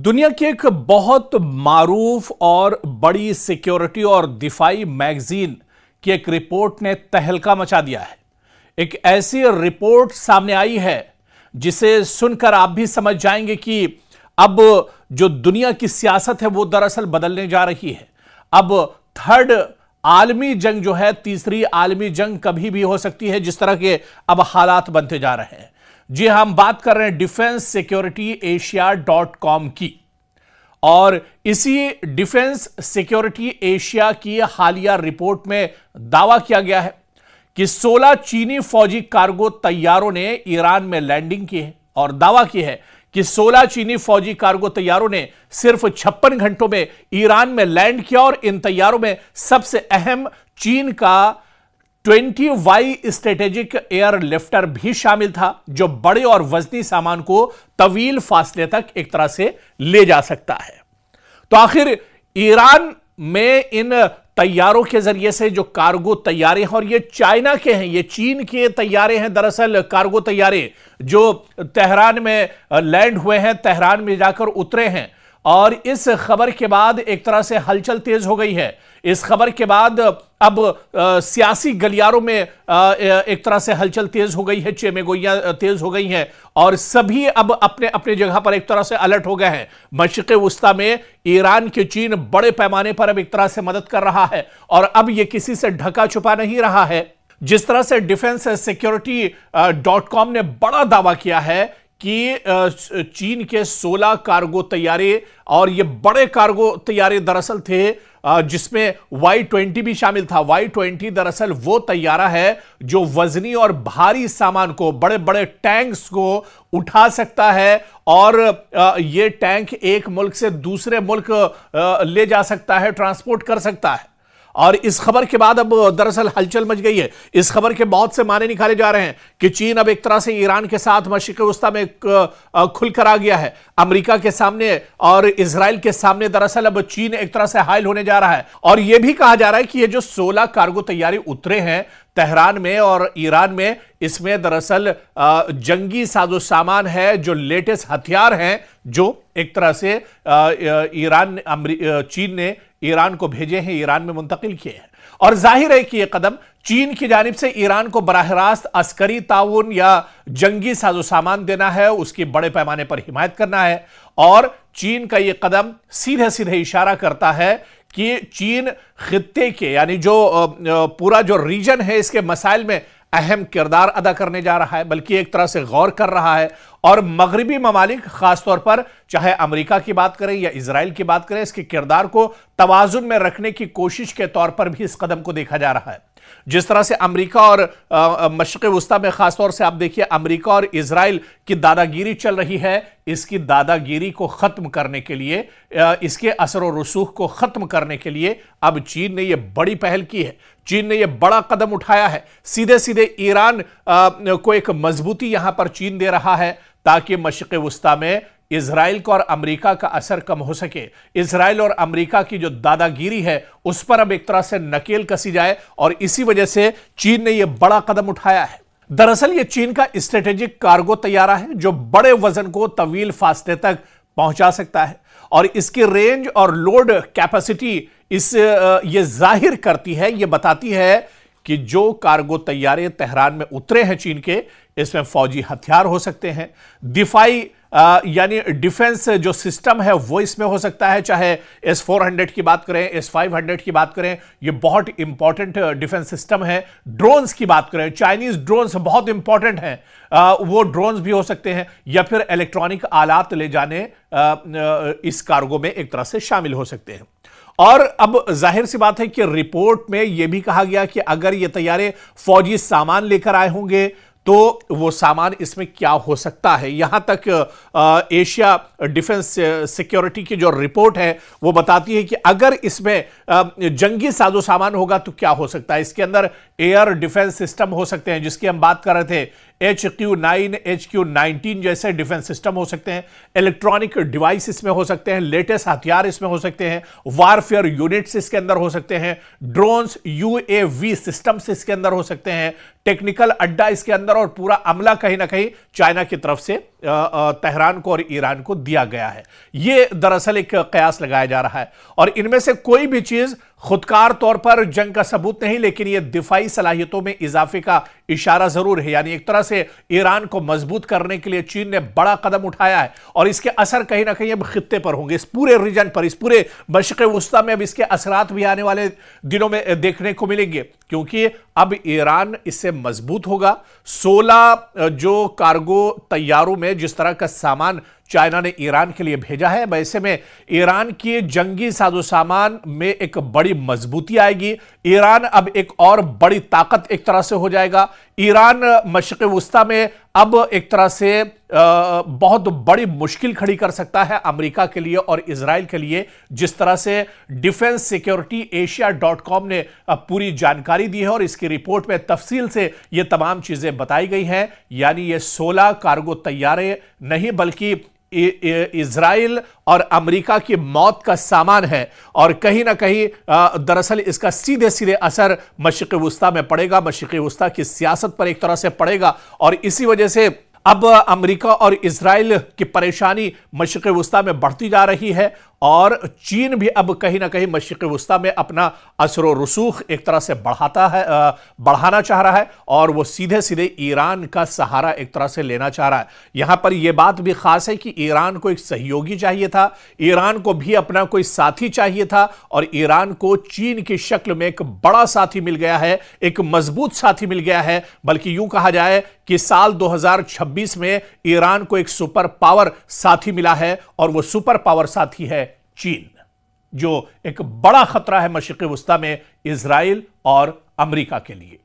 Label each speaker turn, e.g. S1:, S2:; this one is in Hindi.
S1: दुनिया की एक बहुत मारूफ और बड़ी सिक्योरिटी और दिफाई मैगजीन की एक रिपोर्ट ने तहलका मचा दिया है। एक ऐसी रिपोर्ट सामने आई है जिसे सुनकर आप भी समझ जाएंगे कि अब जो दुनिया की सियासत है वो दरअसल बदलने जा रही है। अब थर्ड आलमी जंग जो है, तीसरी आलमी जंग कभी भी हो सकती है, जिस तरह के अब हालात बनते जा रहे हैं। जी हां, हम बात कर रहे हैं डिफेंस सिक्योरिटी एशिया.com की, और इसी डिफेंस सिक्योरिटी एशिया की हालिया रिपोर्ट में दावा किया गया है कि 16 चीनी फौजी कार्गो तैयारों ने ईरान में लैंडिंग की है, और दावा की है कि 16 चीनी फौजी कार्गो तैयारों ने सिर्फ 56 घंटों में ईरान में लैंड किया, और इन तैयारों में सबसे अहम चीन का 20Y स्ट्रेटेजिक एयर लिफ्टर भी शामिल था, जो बड़े और वजनी सामान को तवील फासले तक एक तरह से ले जा सकता है। तो आखिर ईरान में इन तैयारों के जरिए से जो कार्गो तैयारे हैं, और ये चाइना के हैं, ये चीन के तैयारे हैं, दरअसल कार्गो तैयारे जो तेहरान में लैंड हुए हैं, तेहरान में जाकर उतरे हैं। और इस खबर के बाद एक तरह से हलचल तेज हो गई है। इस खबर के बाद अब सियासी गलियारों में एक तरह से हलचल तेज हो गई है, चेमेगोइयां तेज हो गई हैं, और सभी अब अपने अपने जगह पर एक तरह से अलर्ट हो गए हैं। मशरिक़ वुस्ता में ईरान के चीन बड़े पैमाने पर अब एक तरह से मदद कर रहा है, और अब यह किसी से ढका छुपा नहीं रहा है। जिस तरह से डिफेंस सिक्योरिटी.com ने बड़ा दावा किया है कि चीन के 16 कार्गो तैयारे, और ये बड़े कार्गो तैयारे दरअसल थे जिसमें Y-20 भी शामिल था। Y-20 दरअसल वो तैयारा है जो वजनी और भारी सामान को, बड़े बड़े टैंक्स को उठा सकता है, और ये टैंक एक मुल्क से दूसरे मुल्क ले जा सकता है, ट्रांसपोर्ट कर सकता है। और इस खबर के बाद अब दरअसल हलचल मच गई है। इस खबर के बहुत से माने निकाले जा रहे हैं कि चीन अब एक तरह से ईरान के साथ मशरिक़ वुस्ता में खुलकर आ गया है। अमेरिका के सामने और इजराइल के सामने दरअसल अब चीन एक तरह से हायल होने जा रहा है। और यह भी कहा जा रहा है कि ये जो 16 कार्गो तैयारी उतरे हैं तेहरान में और ईरान में, इसमें दरअसल जंगी साजो सामान है, जो लेटेस्ट हथियार हैं, जो एक तरह से चीन ने ईरान को भेजे हैं, ईरान में मुंतकिल किए हैं। और जाहिर है कि यह कदम चीन की जानिब से ईरान को बराह रास्त अस्करी ताउन या जंगी साजो सामान देना है, उसकी बड़े पैमाने पर हिमायत करना है। और चीन का यह कदम सीधे सीधे इशारा करता है कि चीन खित्ते के, यानी जो पूरा जो रीजन है, इसके मसाइल में अहम किरदार अदा करने जा रहा है, बल्कि एक तरह से गौर कर रहा है। और मगरबी ममालिक, खासतौर पर चाहे अमेरिका की बात करें या इजराइल की बात करें, इसके किरदार को तवाजुन में रखने की कोशिश के तौर पर भी इस कदम को देखा जा रहा है। जिस तरह से अमेरिका और मशरिक़ वुस्ता में खासतौर से आप देखिए अमेरिका और इजराइल की दादागिरी चल रही है, इसकी दादागिरी को खत्म करने के लिए, इसके असर और रसूख को खत्म करने के लिए अब चीन ने यह बड़ी पहल की है। चीन ने यह बड़ा कदम उठाया है। सीधे सीधे ईरान को एक मजबूती यहां पर चीन दे रहा है, ताकि मशरिक़ वुस्ता में इजराइल का और अमेरिका का असर कम हो सके। इजराइल और अमेरिका की जो दादागिरी है उस पर अब एक तरह से नकेल कसी जाए, और इसी वजह से चीन ने यह बड़ा कदम उठाया है। दरअसल यह चीन का स्ट्रेटेजिक कार्गो तैयारा है, जो बड़े वजन को तवील फासले तक पहुंचा सकता है, और इसकी रेंज और लोड कैपेसिटी ये जाहिर करती है, ये बताती है कि जो कार्गो तैयारे तेहरान में उतरे हैं चीन के, इसमें फौजी हथियार हो सकते हैं, दिफाई यानी डिफेंस जो सिस्टम है वो इसमें हो सकता है, चाहे S-400 की बात करें, S-500 की बात करें, ये बहुत इंपॉर्टेंट डिफेंस सिस्टम है। ड्रोन्स की बात करें, चाइनीज ड्रोन्स बहुत इंपॉर्टेंट हैं, वो ड्रोन्स भी हो सकते हैं, या फिर इलेक्ट्रॉनिक आलात ले जाने इस कार्गो में एक तरह से शामिल हो सकते हैं। और अब जाहिर सी बात है कि रिपोर्ट में यह भी कहा गया कि अगर ये तैयारे फौजी सामान लेकर आए होंगे तो वो सामान इसमें क्या हो सकता है। यहां तक एशिया डिफेंस सिक्योरिटी की जो रिपोर्ट है वो बताती है कि अगर इसमें जंगी साजो सामान होगा तो क्या हो सकता है। इसके अंदर एयर डिफेंस सिस्टम हो सकते हैं, जिसकी हम बात कर रहे थे, HQ9, HQ19 जैसे डिफेंस सिस्टम हो सकते हैं, इलेक्ट्रॉनिक डिवाइस इसमें हो सकते हैं, लेटेस्ट हथियार इसमें हो सकते हैं, वारफेयर यूनिट्स इसके अंदर हो सकते हैं, ड्रोन्स, UAV सिस्टम्स इसके अंदर हो सकते हैं, टेक्निकल अड्डा इसके अंदर, और पूरा अमला कहीं ना कहीं चाइना की तरफ से तेहरान को और ईरान को दिया गया है। यह दरअसल एक कयास लगाया जा रहा है, और इनमें से कोई भी चीज खुदकार तौर पर जंग का सबूत नहीं, लेकिन यह दिफाई सलाहियतों में इजाफे का इशारा जरूर है। यानी एक तरह से ईरान को मजबूत करने के लिए चीन ने बड़ा कदम उठाया है, और इसके असर कहीं ना कहीं अब खित्ते पर होंगे, इस पूरे रीजन पर, इस पूरे मशरिक़ वुस्ता में अब इसके असरात भी आने वाले दिनों में देखने को मिलेंगे, क्योंकि अब ईरान इससे मजबूत होगा। 16 जो कार्गो तैयारों में जिस तरह का सामान चाइना ने ईरान के लिए भेजा है, वैसे में ईरान की जंगी साजो सामान में एक बड़ी मजबूती आएगी। ईरान अब एक और बड़ी ताकत एक तरह से हो जाएगा। ईरान मशरिक़ वुस्ता में अब एक तरह से बहुत बड़ी मुश्किल खड़ी कर सकता है अमेरिका के लिए और इजराइल के लिए, जिस तरह से डिफेंस सिक्योरिटी एशिया.com ने पूरी जानकारी दी है, और इसकी रिपोर्ट में तफसील से ये तमाम चीजें बताई गई हैं। यानी ये 16 कार्गो तैयारे नहीं, बल्कि इजराइल और अमेरिका की मौत का सामान है, और कहीं ना कहीं दरअसल इसका सीधे सीधे असर मशरिक़ वुस्ता में पड़ेगा, मशरिक़ वुस्ता की सियासत पर एक तरह से पड़ेगा। और इसी वजह से अब अमेरिका और इजराइल की परेशानी मशरिक़ वुस्ता में बढ़ती जा रही है, और चीन भी अब कहीं ना कहीं मशरिक़ वुस्ता में अपना असर व रसूख एक तरह से बढ़ाना चाह रहा है, और वो सीधे सीधे ईरान का सहारा एक तरह से लेना चाह रहा है। यहां पर यह बात भी खास है कि ईरान को एक सहयोगी चाहिए था, ईरान को भी अपना कोई साथी चाहिए था, और ईरान को चीन की शक्ल में एक बड़ा साथी मिल गया है, एक मजबूत साथी मिल गया है। बल्कि यूं कहा जाए कि साल 2026 में ईरान को एक सुपर पावर साथी मिला है, और वो सुपर पावर साथी है चीन, जो एक बड़ा खतरा है मशरिक़ वुस्ता में इजराइल और अमेरिका के लिए।